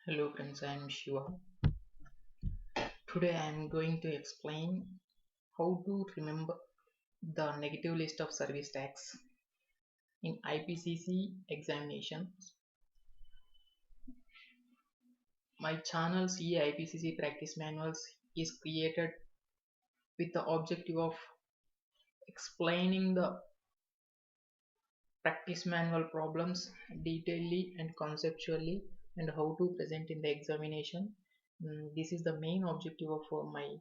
Hello friends, I am Shiva. Today I am going to explain how to remember the negative list of service tax in IPCC examinations. My channel CA IPCC practice manuals is created with the objective of explaining the practice manual problems detailedly and conceptually and how to present in the examination. This is the main objective of my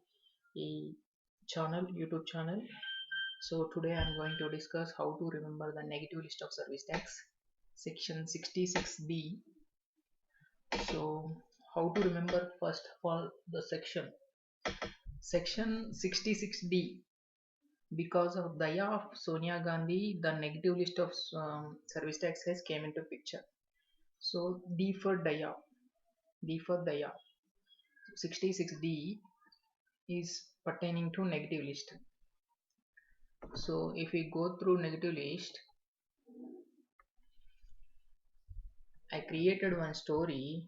YouTube channel. So today I am going to discuss how to remember the negative list of service tax, section 66B. So how to remember, first of all, the section 66D. Because of Daya of Sonia Gandhi, the negative list of service tax has came into picture. So D for Daya, 66D is pertaining to negative list. So if we go through negative list, I created one story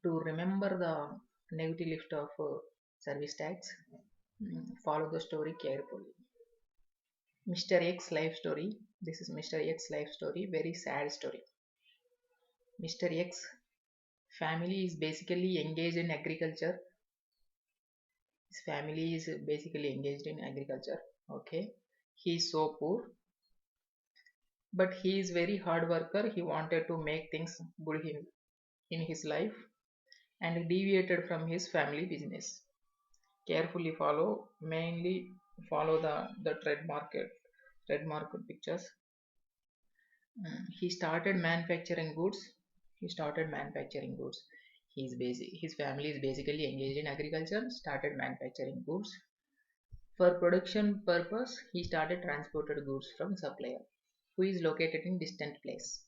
to remember the negative list of service tax. Follow the story carefully. Mr. X life story. This is Mr. X life story. Very sad story. Mr. X family is basically engaged in agriculture. His family is basically engaged in agriculture. Okay. He is so poor, but he is very hard worker. He wanted to make things good in his life and deviated from his family business. Carefully follow, mainly follow the trademark pictures. He started manufacturing goods. His family is basically engaged in agriculture. Started manufacturing goods. For production purpose, he started transported goods from supplier who is located in distant place.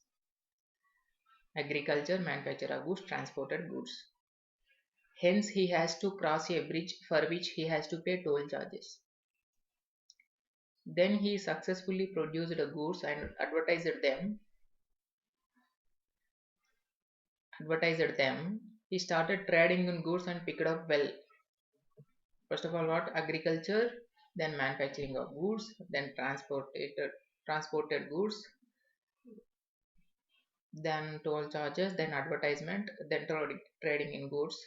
Agriculture, manufacture goods, transported goods. Hence, he has to cross a bridge for which he has to pay toll charges. Then he successfully produced the goods and advertised them. He started trading in goods and picked up well. First of all, what? Agriculture, then manufacturing of goods, then transported goods, then toll charges, then advertisement, then trading in goods.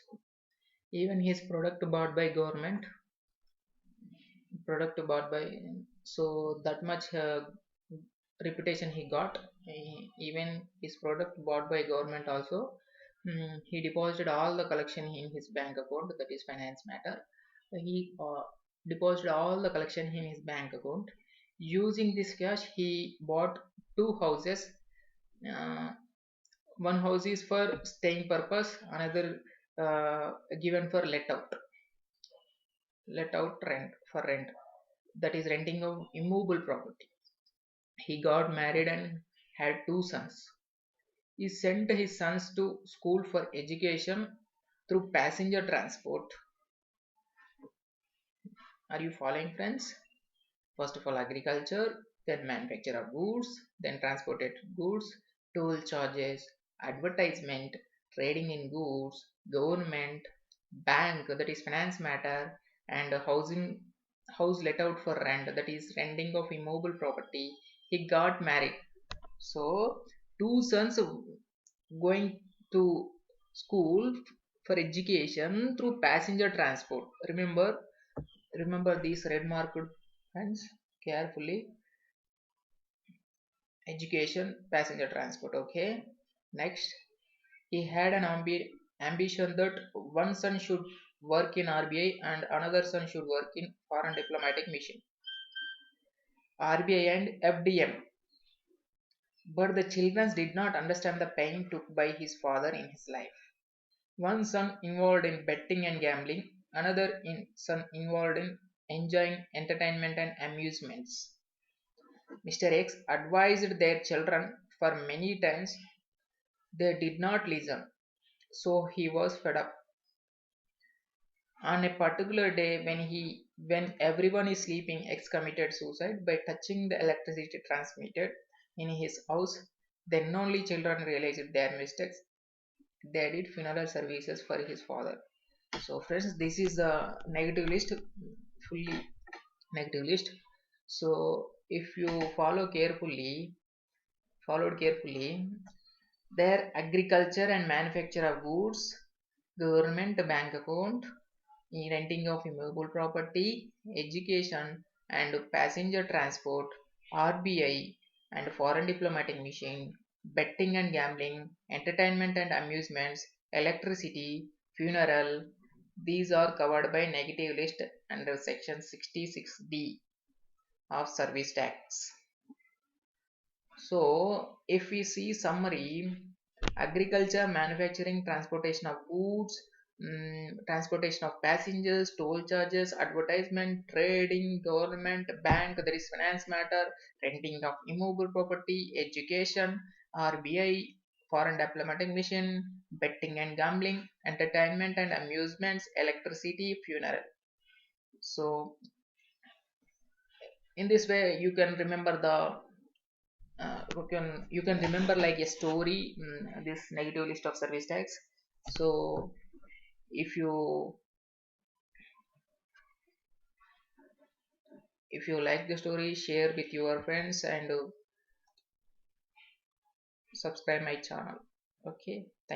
Even his product bought by, so that much reputation he got. Even his product bought by government also. He deposited all the collection in his bank account, that is finance matter. He deposited all the collection in his bank account. Using this cash, he bought two houses. uh, One house is for staying purpose, another given for let out rent, for rent, that is renting of immovable property. He got married and had two sons. He sent his sons to school for education through passenger transport. Are you following, friends? First of all, agriculture, then manufacture of goods, then transported goods, toll charges, advertisement, trading in goods, government, bank, that is finance matter, and house let out for rent, that is renting of immobile property. He got married. So two sons going to school for education through passenger transport. Remember these red marked hands carefully. Education, passenger transport. Okay. Next, he had an ambition that one son should work in RBI and another son should work in foreign diplomatic mission, RBI and FDM. But the children did not understand the pain took by his father in his life. One son involved in betting and gambling, another son involved in enjoying entertainment and amusements. Mr. X advised their children for many times. They did not listen, so he was fed up. On a particular day when everyone is sleeping, X committed suicide by touching the electricity transmitted in his house. Then only children realized their mistakes they did funeral services for his father. So friends, this is the negative list, fully negative list. So if you followed carefully, their agriculture and manufacture of goods, government bank account, renting of immovable property, education and passenger transport, RBI and foreign diplomatic mission, betting and gambling, entertainment and amusements, electricity, funeral, these are covered by negative list under section 66D of service tax. So, if we see summary, agriculture, manufacturing, transportation of goods, transportation of passengers, toll charges, advertisement, trading, government, bank, there is finance matter, renting of immovable property, education, RBI, foreign diplomatic mission, betting and gambling, entertainment and amusements, electricity, funeral. So, in this way, you can remember the you can remember like a story, this negative list of service tax. So if you like the story, share with your friends and subscribe my channel. Okay.